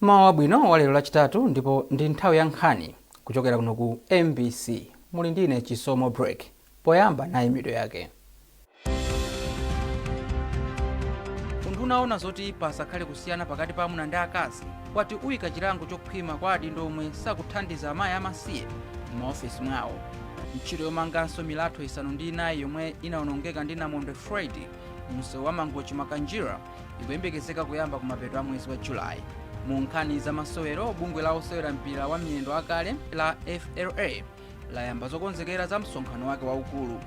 Mawu abwino wa lero lachitatu ndipo ndi nthawi ya nkhani kuchokera kuno ku MBC. Muli ndine Chisomo Break. Poyamba nayi mitu yake. Unaona zoti pasakhale kusiyana pakati pa amuna ndi akazi kwati uyika chilango chokhwima kwa adindo omwe sakuthandiza amayi amasiye m'maofesi mwawo. Ntchito yomanganso milatho isanu ndi inayi yomwe inawonongeka ndi Namondwe Friday msewu wa Mangochi Makanjira ikuyembekezeka kuyamba kumapeto a mwezi wa Julayi. Mu nkhani za masewero, bungwe la osewera mpira wa miyendo akale la FLA layamba zokonzekera za msonkhano wake waukulu.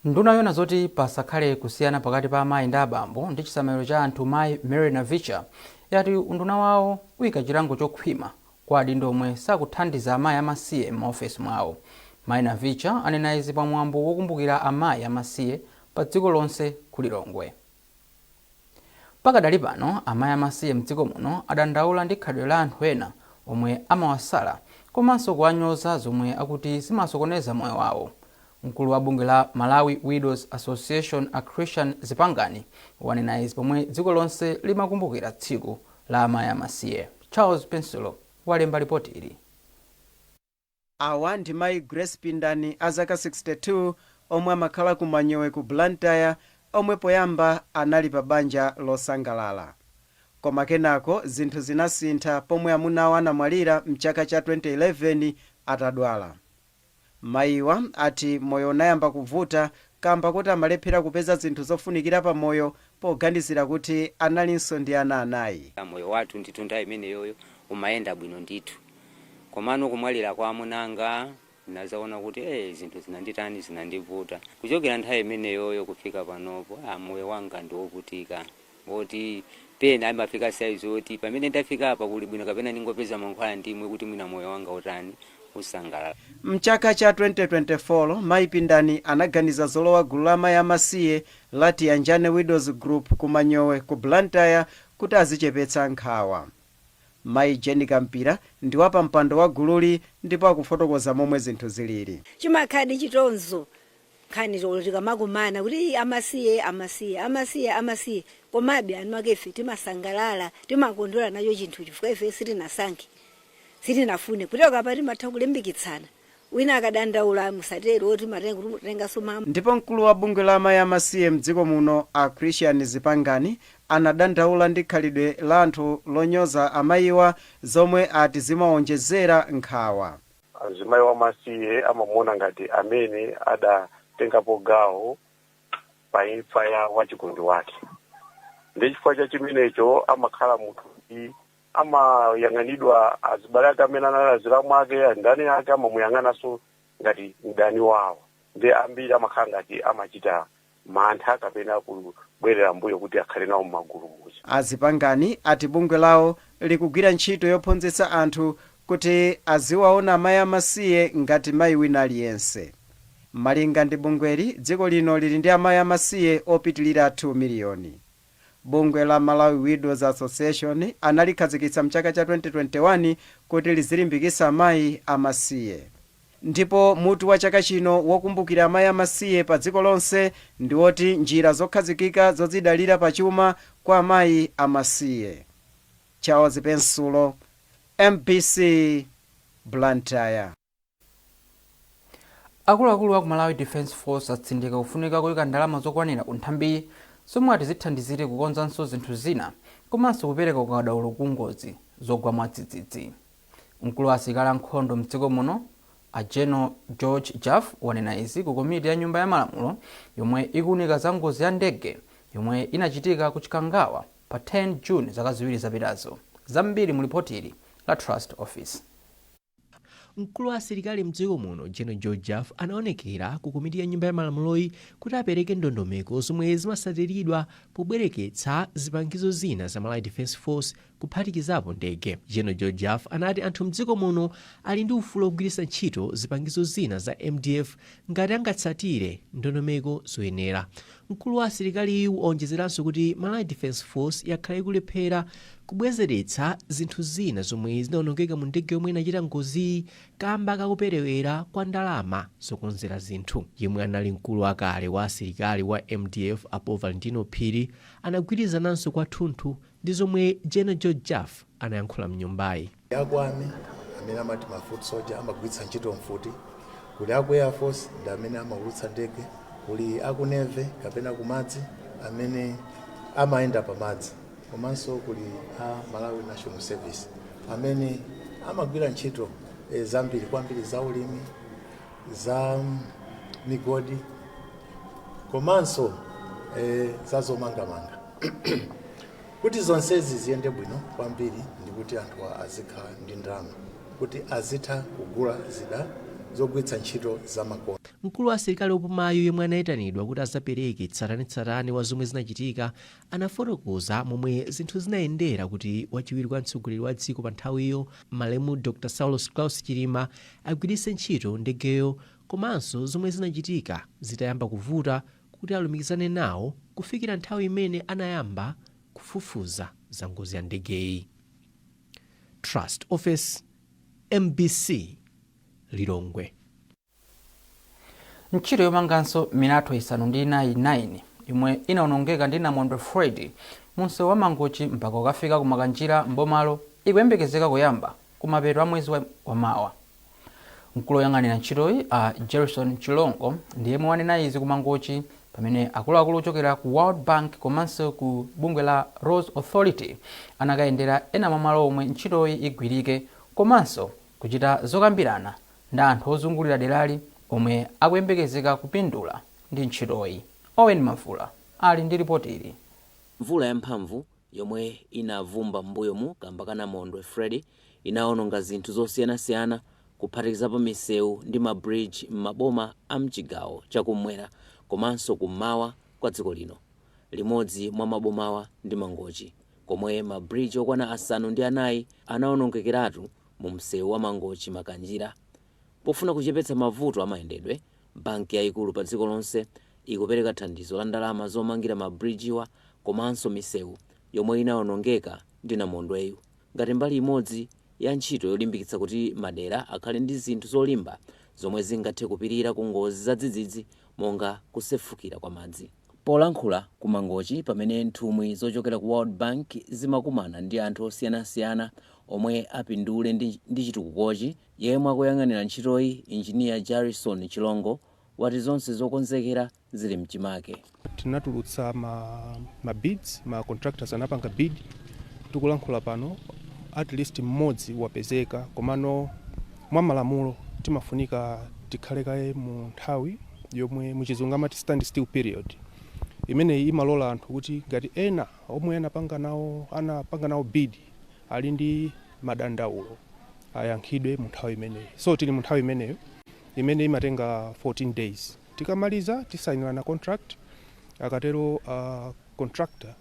Nduna yona zoti pasakhale kusiyana pakati pa amayi ndi abambo ndi chisamaliro cha anthu mayi Mary Navicha yati unduna wawo uyika chilango chokhwima kwa adindo omwe sakuthandiza amayi amasiye m'maofesi mwawo. Mayi Navicha anena izi pa mwambo wokumbukira amayi amasiye pa dziko lonse ku Lilongwe. Pakadali pano amayi amasiye mdziko muno adandaula ndi khalidwe la anthu ena omwe amawasala komanso kuwanyoza zomwe akuti zimasokoneza moyo wawo. Mkulu wa bungwe la Malawi Widows Association a Christian Zipangani wanena izi pomwe dziko lonse limakumbukira tsiku la amayi amasiye. Charles Pensulo walemba ripoti ili. Awa ndi mayi Grace Pindani azaka 62 omwe amakhala ku Manyowe ku Blantyre omwe poyamba anali pa banja losangalala. Koma kenako zinthu zinasintha pomwe amunawo anamwalira mchaka cha 2011 atadwala. Mayiwa ati moyo unayamba kuvuta kamba kuti amalephera kupeza zinthu zofunikira pa moyo poganizira kuti analinso ndi ana anayi. Moyo wathu ndithu nthawi imeneyoyo umayenda bwino ndithu. Komano kumwalira kwa amunanga nazaona kuti zinthu zinanditani zinandivuta. Kuchokera nthawi imeneyoyo kufika panopo moyo wanga ndiovutika. Oti pena amafika size oti pamene ndafika apa kuli bwino kapena ningopeza mankhwala ndimwe kuti mwina moyo wanga utani usangalala. Mchaka cha 2024 mayi Pindani anaganiza zolowa gulu la amayi amasiye lati Yanjane Widows Group ku Manyowe ku Blantyre kuti azichepetsa nkhawa. Mayi Jenny Kampira ndi wapa mpando wa gululi ndipo akufotokoza momwe zinthu zilili. Chimakhadi chitonzo khani tikamakumana kuti amasiye komabe anu akefe timasangalala timakondwera nacho chinthu chifukwa ife sitinasankhe sitinafune kuti akapati matha kulimbikitsana wina akadandaula musatero oti matenga soma. Ndipo mkulu wa bungwe la amayi amasiye mdziko muno a Christian Zipangani anadandaula ndi khalidwe la anthu lonyoza amayiwa zomwe ati zimawonjezera nkhawa. Azimayi amasiye amamuona ngati amene adatengapo gawo pa imfa ya wachikondi wake. Ndi chifukwa cha chimenecho amakhala munthu amayang'anidwa azibale ake amene analazira mwake ndani yake amamuyang'ananso ngati mdani wawo. Ndi ambiri amakhala ngati amachita mantha kapena kubwerera mbuyo kuti akhale nawo m'magulu muja. Azipangani ati bungwe lawo likugwira ntchito yophunzitsa anthu kuti aziwaona amayi amasiye ngati mayi wina aliyense. Malinga ndi bungweli dziko lino lili ndi amayi amasiye opitilira 2 miliyoni. Bungwe la Malawi Widows Association analikhazikitsa mchaka cha 2021 kuti lizilimbikitsa amayi amasiye. Ndipo mutu wa chaka chino wokumbukira amayi amasiye pa dziko lonse ndi woti njira zokhazikika zodzidalira pachuma kwa amayi amasiye. Charles Pensulo, MBC, Blantyre. Akuluakulu wa ku Malawi Defence Force atsindika kufunika kuyika ndalama zokwanira ku nthambi zomwe ati zithandizire kukonzanso zinthu zina komanso kupereka ukadaulo ku ngozi zogwa mwadzidzidzi. Mkulu wa asilikali ankhondo mdziko muno a General George Jaff wanena izi ku komiti ya nyumba ya malamulo yomwe ikuunika za ngozi ya ndege yomwe inachitika ku Chikangawa pa 10 June zaka ziwiri zapitazo. Zambiri mu ripoti ili la Trust Office. Mkulu wa asilikali mdziko muno General George Jaff anaonekera ku komiti ya nyumba ya malamuloyi kuti apereke ndondomeko zomwe zimasatiridwa pobwereketsa zipangizo zina za Malawi Defence Force kuphatikizapo ndege. General Georgiaf anati anthu mdziko muno ali ndi ufulu ogwiritsa ntchito zipangizo zina za MDF ngati angatsatire ndondomeko zoyenera. Mkulu wa asilikaliyu onjezeranso kuti Malawi Defence Force yakhala ikulephera kubwezeretsa zinthu zina zomwe zinawonongeka mu ndege yomwe inachita ngozi kamba kakuperewera kwa ndalama zokonzera zinthu. Yemwe anali mkulu wakale wa asilikali wa MDF Apo Valentino Phiri anagwirizananso kwathunthu ndi zomwe General Georgiaf anayankhula mnyumbayi. Akwami amene amati ma foot soldier amagwiritsa ntchito mfuti, kuli aku Air Force ndi amene amagwiritsa ndege, kuli aku Navy kapena kumadzi amene amayenda pamadzi, komanso kuli Malawi National Service amene amagwira ntchito zambiri kwambiri za ulimi, za migodi, komanso za zomangamanga. Kuti zonsezi ziyende bwino kwambiri ndi kuti anthu azikhala ndi ndalama kuti azitha kugula zida zogwiritsa ntchito za makono. Mkulu wa asilikali opumayo yemwe anayitanidwa kuti azapereke tsatanetsatane wa zomwe zinachitika anafotokoza momwe zinthu zinayendera kuti wachiwiri kwa mtsogoleri wa dziko pa nthawiyo malemu Dr. Saulos Klaus Chilima agwiritse ntchito ndegeyo, komanso zomwe zinachitika zitayamba kuvuta kuti alumikizane nawo kufikira nthawi imene anayamba kufufuza za ngozi ya ndegeyi. Trust Office, MBC, Lilongwe. Ntchito yomanganso minato isanu ndi inayi yomwe inawonongeka ndi namondwe Fred munsewu wa Mangochi mpaka ukafika kumakanjira mbomalo ikuyembekezeka kuyamba kumapeto a mwezi wa Mawa. Mkulu woyang'anira ntchitoyi Gerson Chilongo ndi yemwe wanena izi ku Mangochi pamene akuluakulu ochokera ku World Bank komanso ku bungwe la Roads Authority anakayendera ena mwa malo omwe ntchitoyi igwirike komanso kuchita zokambirana ndi anthu ozungulira derali omwe akuyembekezeka kupindula ndi ntchitoyi. Owen Mafula ali ndi ripoti ili. Mvula yamphamvu yomwe inavumba m'mbuyomu kamba ka namondwe Fred inawononga zinthu zosiyanasiyana kuphatikizapo misewu ndi mabridge m'maboma a mchigawo chakumwera komanso kummawa kwa dziko lino. Limodzi mwa mabomawa ndi Mangochi, komwe mabridge okwana asanu ndi anayi anawonongekeratu mu msewu wa Mangochi Makanjira. Pofuna kuchepetsa mavuto amayendedwe, banki yayikulu pa dziko lonse ikupereka thandizo la ndalama zomangira mabridgewa komanso misewu yomwe inawonongeka ndi namondweyu ngati mbali imodzi ya ntchito yolimbikitsa kuti madera akhale ndi zinthu zolimba zomwe zingathe kupirira ku ngozi za dzidzidzi monga kusefukira kwa madzi. Polankhula ku Mangochi pamene nthumwi zochokera ku World Bank zimakumana ndi anthu osiyanasiyana omwe apindule ndi chitukukochi, yemwe akuyang'anira ntchitoyi Engineer Gerson Chilongo wati zonse zokonzekera zili mchimake. Tinatulutsa ma bids, ma contractors anapanga bid, tikulankhula pano at least mmodzi wapezeka, komano mwa malamulo timafunika tikhale kaye mu nthawi yomwe muchizungu amati stand still period. Imeneyi imalola anthu kuti ngati ena omwe anapanga nawo bid ali ndi madandaulo ayankhidwe mu nthawi imeneyi. So tili mu nthawi imeneyo imene imatenga 14 days. Tikamaliza tisainirana contract, akatero contractor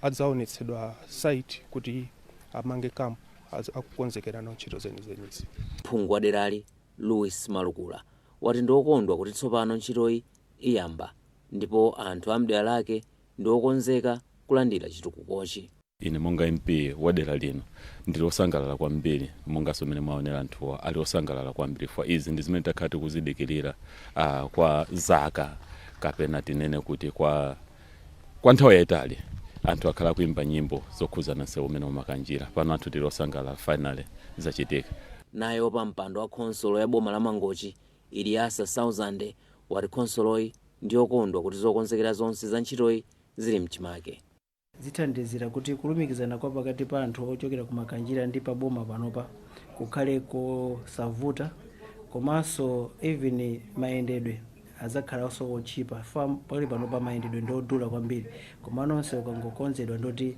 adzaonetsedwa site kuti amange camp akukonzekera nawo ntchito zenizenizi. Phungu wa derali Louis Malukula wati ndiokondwa kuti tsopano ntchitoyi iyamba ndipo anthu amdera lake ndiokonzeka kulandira chitukukochi. Ine monga MP wa dera lino ndilosangalala kwambiri, monga somene mwaonera anthu ali osangalala kwambiri for izi ndi zimene takhati kuzidikirira kwa zaka kapena tinene kuti kwa nthawi yayitali anthu akhala kuimba nyimbo zokhuzana nsewu umene umakanjira. Pano anthu tilosangalala finally zachitika. Nayo pa mpando wa khonsolo ya boma la Mangochi Iliasa Sauzande wati khonsoloyi ndiokondwa kuti zokonzekera zonse za ntchitoyi zili mchimake. Zithandizira kuti kulumikizana kwa pakati pa anthu ochokera ku Makanjira ndi pa boma panopa kukhale kosavuta, komanso even mayendedwe azakhala so ochipa pali panopa mayendedwe ndodula kwambiri, komanonse ukangokonzedwa ndoti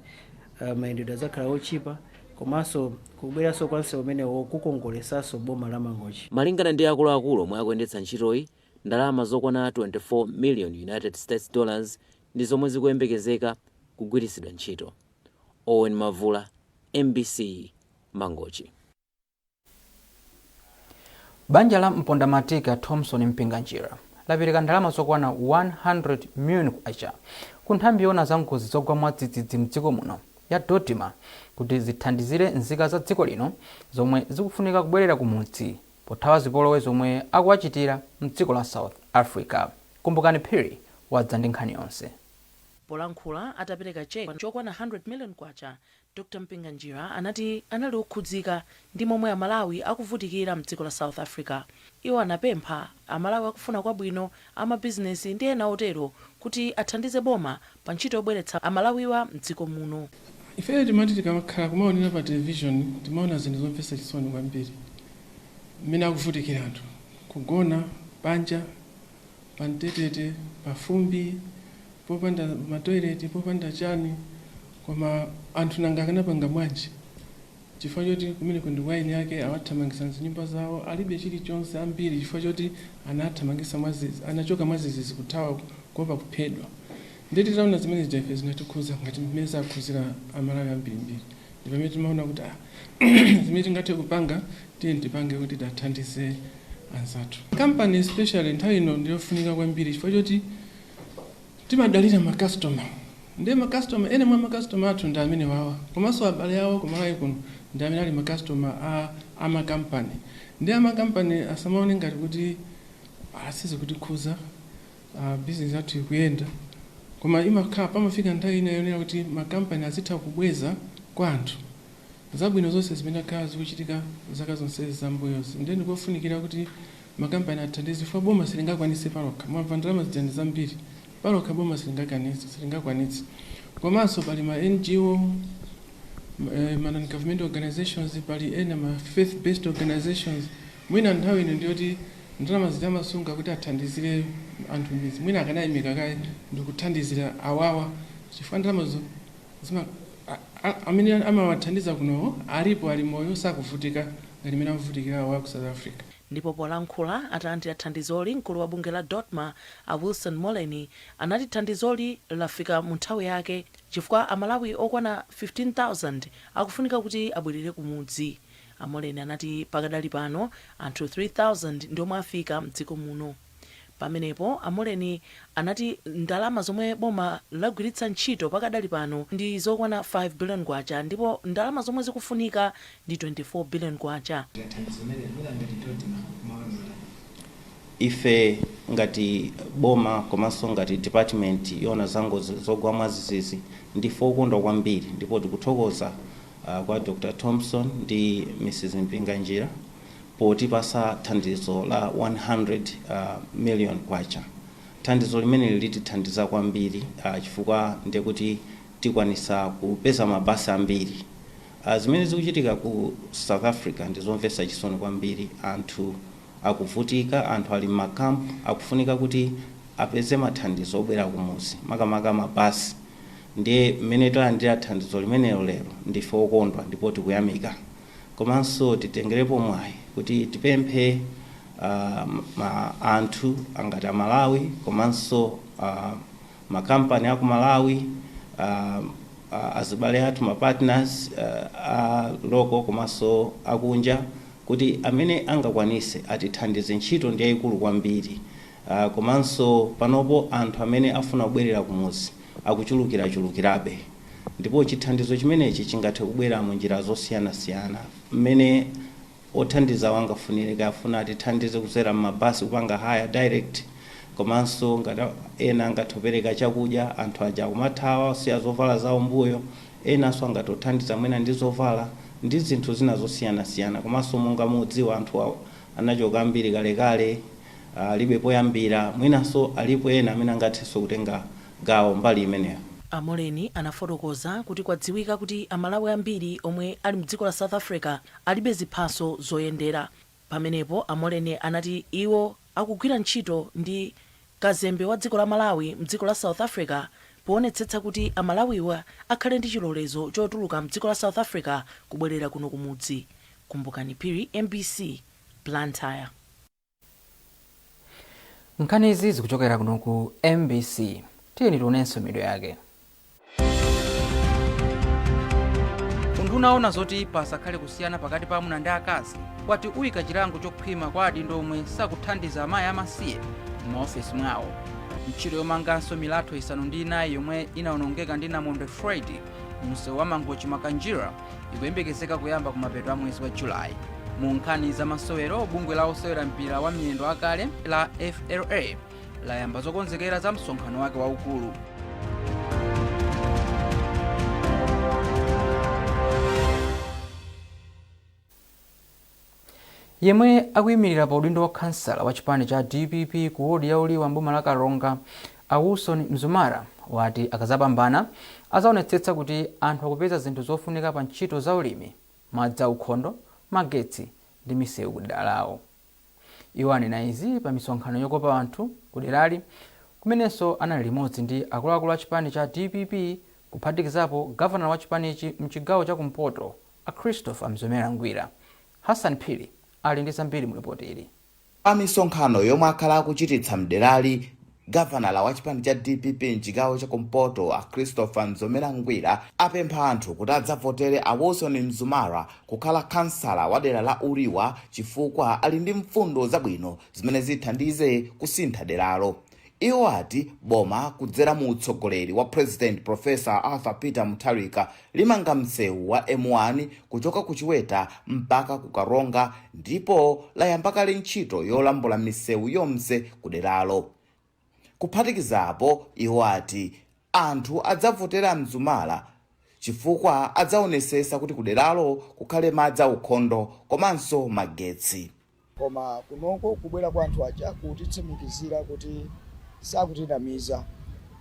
mayendedwe azakhala ochipa, komanso kubweranso kwanse umenewo kukongolesanso boma la Mangochi. Malingana ndi akuluakulu omwe akuyendetsa ntchitoyi, ndalama zokwana 24 million United States dollars ndi zomwe zikuyembekezeka kugwiritsidwa ntchito. Owen Mavula, MBC Mangochi. Banja la mpondamatika Thompson Mpinganjira lapereka ndalama zokwana 100 million kwacha ku nthambi yona za ngozi zogwa mwadzidzidzi mdziko muno ya Dodoma kuti zithandizire nzika za dziko lino zomwe zikufunika kubwerera kumudzi pothawa zipolowe zomwe akuwachitira mdziko la South Africa. Kumbukani Phiri wadza ndi nkhani yonse. Polankhula atapereka cheki chokwana 100 million kwacha, Dr. Mpinganjira anati anali okhudzika ndi momwe Amalawi akuvutikira mdziko la South Africa. Iwo anapempha Amalawi akufuna kwabwino amabizinesi ndi ena otero kuti athandize boma pa ntchito yobweretsa Amalawiwa mdziko muno. Ife timati tikamakhala kumaonera pa television timaona zinthu zomvetsa chisoni kwambiri. Mmene akuvutikira anthu kugona panja pamtetete pafumbi popanda matoileti popanda chani, koma anthu nanga akanapanga bwanji chifukwa choti kumene kundi waini yake awathamangisa nyumba zawo alibe chilichonse ambiri chifukwa choti anathamangisa mwazizi anachoka mwazizi kuthawa kuopa kuphedwa. Ndeti taona zimene zijafe zinatikhuza ngati mmene zakhuzira Amalawi ambirimbiri. Ndi pamene timaona kuti zimene tingathe kupanga tipange kuti tathandize anzathu. Kampani especially nthawi ino ndiyofunika kwambiri chifukwa choti timadalira makastoma. Ndi makastoma ene mwa makastoma athu ndi amene wawa komanso abale awo kumalawi kuno ndi amene ali makastoma a makampani. Ndi amakampani asamaone ngati kuti asize kutikhuza business athu ikuyenda, koma imakhala pamafika nthawi ina yonera kuti makampani azitha kubweza kwa anthu zabwino zonse zimene akhala zikuchitika zaka zonse zambuyozi. Ndi ndikofunikira kuti makampani athandize chifukwa boma silingakwanise palokha. Mwamva ndalama zijani zambiri palokha boma silingakwanitse. Komanso pali ma NGO, ma non-government organizations, pali ena ma faith-based organizations. Mwina nthawi ino ndiyoti ndalama zidamasunga kuti athandizire anthu mizi. Mwina akanayimika kaye ndikuthandizira awawa chifukwa ndalamazo amene amawathandiza kunowo alipo ali moyo sakuvutika ngati mene amavutikira awawa ku South Africa. Ndipo polankhula atalandira thandizoli mkulu wa bunge la Dodoma Wilson Moleni anati thandizoli lafika mu nthawi yake chifukwa Amalawi okwana 15,000 akufunika kuti abwerere kumudzi. Moleni anati pakadali pano anthu 3,000 ndiomwe afika mdziko muno. Pamenepo Moleni anati ndalama zomwe boma lagwiritsa ntchito pakadali pano ndi zokwana 5 billion kwacha ndipo ndalama zomwe zikufunika ndi 24 billion kwacha. Ife ngati boma komanso ngati department yona zangozi zogwa mwazizizi ndife okondwa kwambiri ndipo tikuthokoza kwa Dr. Thompson ndi Mrs. Mpinganjira potipasa thandizo la 100 million kwacha. Thandizo limene litithandiza kwambiri chifukwa ndekuti tikwanisa kupeza mabasi ambiri. Zimene zikuchitika ku South Africa ndizomvetsa chisoni kwambiri. Anthu akuvutika, anthu ali makampu akufunika kuti apeze mathandizo obwera kumuzi makamaka mabasi. Ndiye mmene talandira thandizo limenelo lero ndife okondwa ndipo tikuyamika. Komanso titengerepo mwayi kuti tipemphe anthu angati Amalawi komanso makampani aku Malawi, azibale athu mapartners loko komanso akunja kuti amene angakwanise atithandize ntchito ndi yayikulu kwambiri. Komanso panopo anthu amene afuna kubwerera kumuzi akuchulukirabe ndipo chithandizo chimenechi chingathe kubwera mu njira zosiyanasiyana mmene othandiza wangafunire afuna atithandize kudzera mabasi kupanga hire direct, komanso ngati ena angathopereka chakudya anthu aja kumathawa siya zovala zawo mbuyo, enanso angatothandiza mwina ndi zovala ndi zinthu zina zosiyanasiyana. Komanso monga mudziwa anthu anachoka ambiri kalekale alibe poyambira, mwinanso alipo ena amene angathenso kutenga gawo mbali imeneyo. Moleni anafotokoza kuti kwadziwika kuti Amalawi ambiri omwe ali mdziko la South Africa alibe ziphaso zoyendera. Pamenepo Moleni anati iwo akugwira ntchito ndi kazembe wa dziko la Malawi mdziko la South Africa poonetsetsa kuti Amalawiwa akhale ndi chilolezo chotuluka mdziko la South Africa kubwerera kuno kumudzi. Kumbukani Phiri, MBC Blantyre. Nkhani izi zikuchokera kuno ku MBC. Tiyeni tionenso mido yake. unduna ona zoti pasakhale kusiyana pakati pa amuna ndi akazi wati uyika chilango chokhwima kwa adindo omwe sakuthandiza amayi amasiye m'maofesi mwawo. Ntchito yomanganso milatho isanu ndi inayi yomwe inawonongeka ndi namondwe Fred msewu wa Mangochi Makanjira ikuyembekezeka kuyamba kumapeto a mwezi wa Julayi. Mu nkhani za masewero, bungwe la osewera mpira wa miyendo akale la FLA layamba zokonzekera za msonkhano wake waukulu. Yemwe akuyimirira pa udindo wa kansala wa chipani cha DPP ku wodi ya uliwa mboma la Karonga, Wilson Mzumara wati akazapambana azaonetsetsa kuti anthu akupeza zinthu zofunika pa ntchito za ulimi, madzi aukhondo, magetsi ndi misewu ku dera lawo. Iwo anena izi pa misonkhano yokopa anthu ku derali kumenenso anali limodzi ndi akuluakulu a chipani cha DPP kuphatikizapo gavana wa chipanichi mchigawo cha kumpoto a Christopher Mzomera Ngwira. Hassan Phiri ali ndi zambiri mu ripoti ili. Pa misonkhano yomwe akhala akuchititsa mderali, gavana wa chipani cha DPP mchigawo cha kumpoto a Christopher Mzomera Ngwira apempha anthu kuti adzavotere a Wilson Mzumara kukhala kansala wa dera la Uliwa chifukwa ali ndi mfundo zabwino zimene zithandize kusintha deralo. Iwo ati boma kudzera mu utsogoleri wa President Professor Arthur Peter Mutharika limanga msewu wa M1 kuchoka ku Chiweta mpaka ku Karonga ndipo layamba kale ntchito yolambula misewu yonse ku deralo. Kuphatikizapo iwo ati anthu adzavotera Mzumara chifukwa adzaonesesa kuti ku deralo kukhale madzi aukhondo komanso magetsi. Koma kunoko kubwera kwa anthu aja kutitsimikizira kuti sakutinamiza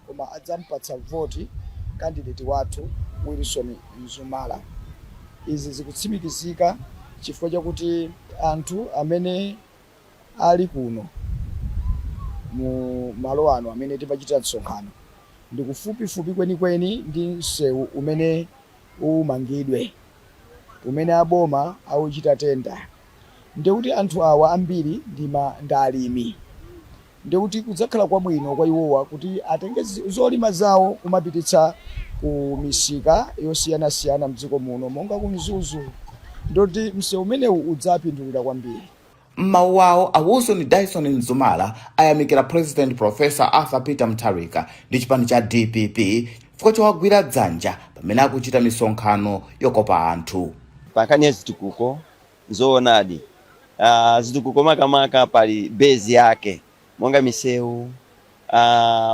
koma adzampatsa voti candidate wathu Wilson Mzumara. Izi zikutsimikizika chifukwa chakuti anthu amene ali kuno mu malo ano amene tipachita msonkhano ndi kufupifupi kwenikweni ndi msewu umene umangidwe umene aboma auchita tenda. Ndikuti anthu awa ambiri ndi alimi. Ndikuti kudzakhala kwabwino kwa iwowa kuti atenge zolima zawo kumapititsa ku misika yosiyanasiyana mdziko muno monga ku Mzuzu. Ndoti msewu umenewu udzapindulira kwambiri. M'mawu awo a Wilson Dyson Mzumara ayamikira President Professor Arthur Peter Mutharika ndi chipani cha DPP chifukwa chowagwira dzanja pamene akuchita misonkhano yokopa anthu. Pankani zitukuko zoonadi. Zitukuko makamaka pali bezi yake monga misewu,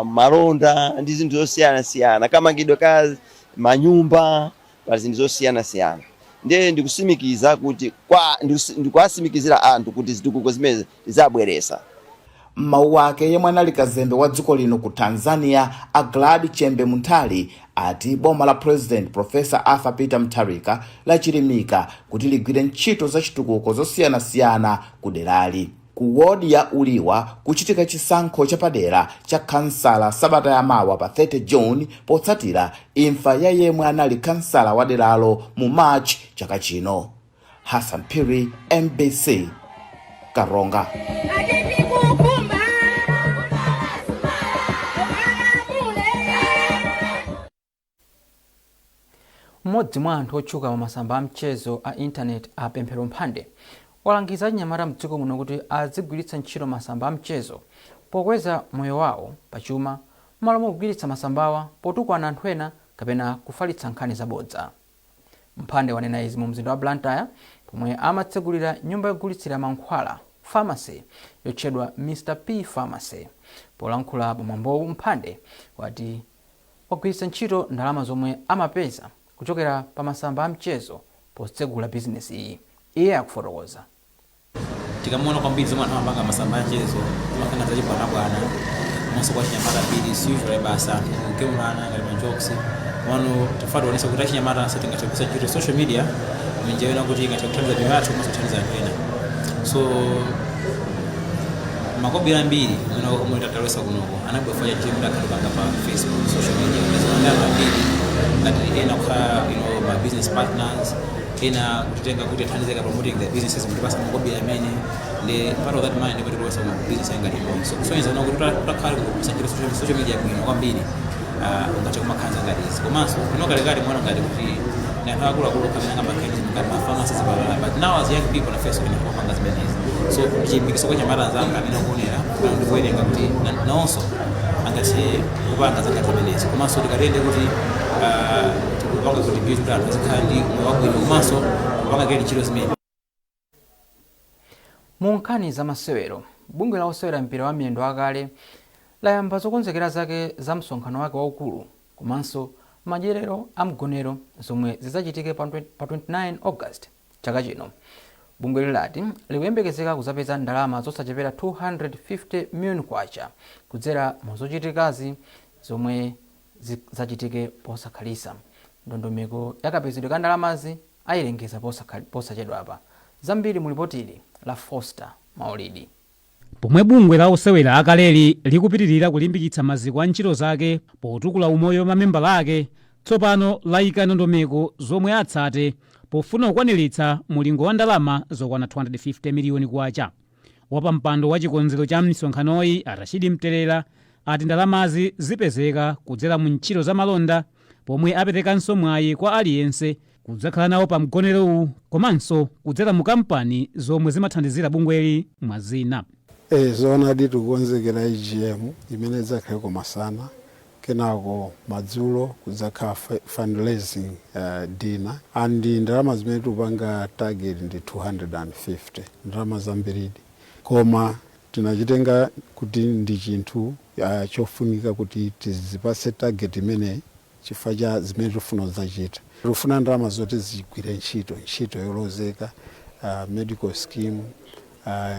malonda ndi zinthu zosiyana-siyana kama ngidwe ka manyumba pali zinthu zosiyana-siyana. Ndiye ndikusimikiza kuti ndikuwasimikizira anthu kuti zitukuko zimene zabweresa. M'mawu ake yemwe anali kazembe wa dziko lino ku Tanzania a Glad Chembe Muntali ati boma la President Professor Arthur Peter Mutharika lachilimika kuti ligwire ntchito za chitukuko zosiyana-siyana ku derali. Ku wodi ya Uliwa kuchitika chisankho chapadera cha kansala sabata yamawa pa 30 June potsatira imfa ya yemwe anali kansala wa deralo mu March chaka chino. Hassan Phiri, MBC, Karonga. Mmodzi mwa anthu otchuka pa masamba a mchezo a intaneti a Pemphero Mphande walangiza anyamata mdziko muno kuti azigwiritsa ntchito masamba a mchezo pokweza moyo wawo pachuma malo mogwiritsa masambawa potukwana anthu ena kapena kufalitsa nkhani zabodza. Mphande wanena izi mu mzinda wa Blantyre pomwe amatsegulira nyumba yogulitsira mankhwala pharmacy yotchedwa Mr. P Pharmacy. Polankhula pamwambowu Mphande wati wagwiritsa ntchito ndalama zomwe amapeza kuchokera pa masamba a mchezo potsegula bizinesi iyi. Iye akufotokoza. Tikamona kwambiri zomwe anthu amapanga masamba a mchezo timakana zachibwanabwana monso kwa chinyamata mbiri usually basa ukemulana ngati majokes wano tafado wanesa kuti achinyamata satingachapisa ntchito social media menjewena kuti ingachakuthandiza bima yathu komanso kuthandiza anthu ena. So makobira mbiri omwe tatalesa kunoko anabwefanya jim dakhalipanga pa Facebook social media nezonandala mbiri ngati ena kukhala ma business partners ena kutitenga kuti athandizeka promoting the businesses mutipasa makobira amene the part of that money ndipo tikulowesa mu business yanga ndipo so kusonyeza kuti takhala kukusanyira social media bwino kwambiri ngati kumakhanza ngati izi komanso kunokalekale mwana ngati kuti na akuluakulu kamene angamakhalizi ngati mafamasi zipatala, but now as young people na face kuna kupanga zimenezi. So chipikisa kwa nyamata zanga amene akuonera pano ndikuwerenga kuti nawonso angati kupanga zanga zimenezi, komanso tikatende kuti tikupanga kuti bitu kuti anthu azikhala ndi moyo wabwino, komanso kupanga kedi ntchito zimene. Mu nkhani za masewero, bungwe la osewera mpira wa miyendo akale layamba zokonzekera zake za msonkhano wake waukulu komanso madyerero a mgonero zomwe zidzachitike pa 29 August chaka chino. Bungwe lilati likuyembekezeka kuzapeza ndalama zosachepera 250 million kwacha kudzera mu zochitikazi zomwe zachitike posakhalisa. Ndondomeko yakapezedwe ka ndalamazi ayilengeza posachedwapa. Zambiri mulipotili la Foster Maulidi. Pomwe bungwe la osewera akaleli likupitirira kulimbikitsa maziko a ntchito zake potukula umoyo mamembala ake, tsopano layika ndondomeko zomwe atsate pofuna kukwaniritsa mulingo wa ndalama zokwana 250 miliyoni kwacha. Wapampando wa chikonzero cha msonkhanoyi Rashidi Mterera ati ndalamazi zipezeka kudzera mu ntchito za malonda, pomwe aperekanso mwayi kwa aliyense kudzakhala nawo pa mgonerowu komanso kudzera mu kampani zomwe zimathandizira bungweli mwazina. Zoonadi tikukonzekera AGM imene idzakhale komasana, kenako madzulo kudzakhala fundraising dinner, and ndalama zimene tikupanga target ndi 250, ndalama zambiridi, koma tinachitenga kuti ndi chinthu chofunika kuti tizipase target imene chifukwa cha zimene tifuna kudzachita. Tikufuna ndalama zoti zigwire ntchito yolozeka, medical scheme,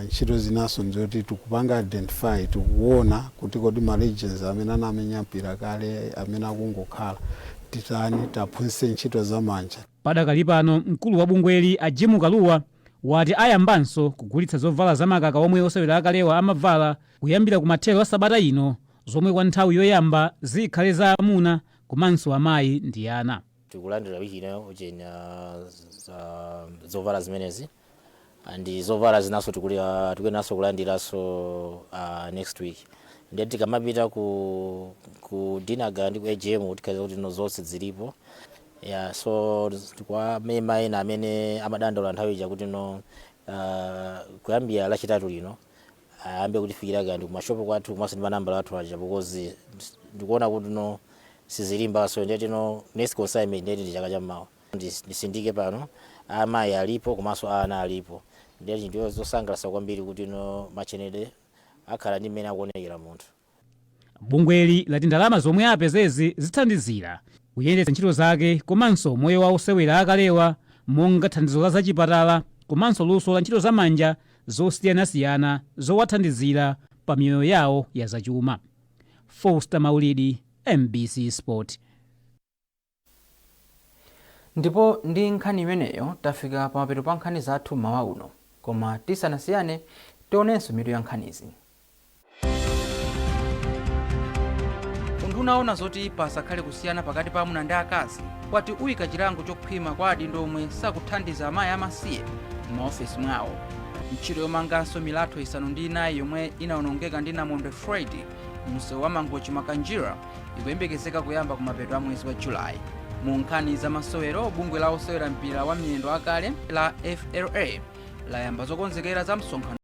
ntchito zinaso nzoti tikupanga identify, tikuona kuti kodi ma regions amene anamenya mpira kale amene akungokhala titani taphunzitse ntchito zamanja. Padakali pano mkulu wa bungweli Ajimu Kaluwa wati ayambanso kugulitsa zovala zamakaka omwe osewera akalewa amavala kuyambira kumathero a sabata ino, zomwe kwa nthawi yoyamba zikhale za amuna komanso amayi ndi ana. Tikulandira wiki ino uchenya zovala zimenezi, and zovala zinaso tikulenaso kulandiranso next week. Ndiye tikamapita ku dinaga ndi ku AGM tikhaza kuti no zonse zilipo. Yeah, so kwa mema ena amene amadandaula nthawi ija kuti no kuyambira lachitatu lino ayambe kutifikira kandi kumashopo kwathu komanso ndi manambala athu aja, because ndikuona kuti no sizilimba, so ndiye no next consignment ndiye ndi chaka chammawa ndisindike pano amayi alipo komanso ana alipo. Ndiye chinthu zosangalatsa kwambiri kuti no machenede akhala ndi mmene akuonekera munthu. Bungweli lati ndalama zomwe apezezi zithandizira kuyendetsa ntchito zake komanso moyo wa osewera akalewa, monga thandizo la zachipatala komanso luso la ntchito zamanja zosiyanasiyana zowathandizira pa miyoyo yawo ya zachuma. Foster Maulidi, MBC Sport. Ndipo ndi nkhani imeneyo tafika pa mapeto pa nkhani zathu mawa uno, koma tisanasiyane tionenso mitu ya nkhanizi. Unaona zoti pasakhale kusiyana pakati pa amuna ndi akazi, kwati uyika chilango chokhwima kwa adindo omwe sakuthandiza amayi amasiye m'maofesi mwawo. Ntchito yomanganso milatho isanu ndi inayi yomwe inawonongeka ndi namondwe Fred msewu wa Mangochi Makanjira ikuyembekezeka kuyamba kumapeto a mwezi wa Julayi. Mu nkhani za masewero, bungwe la osewera mpira wa miyendo akale la FLA layamba zokonzekera za msonkhano